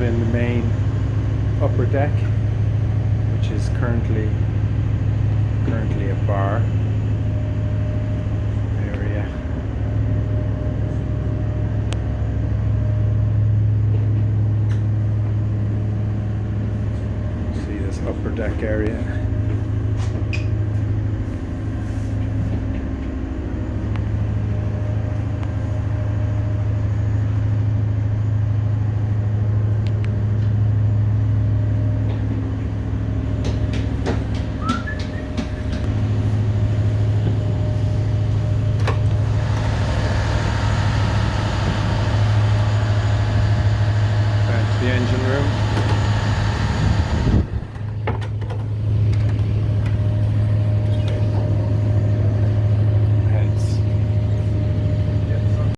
in the main upper deck, which is currently a bar area. See this upper deck area.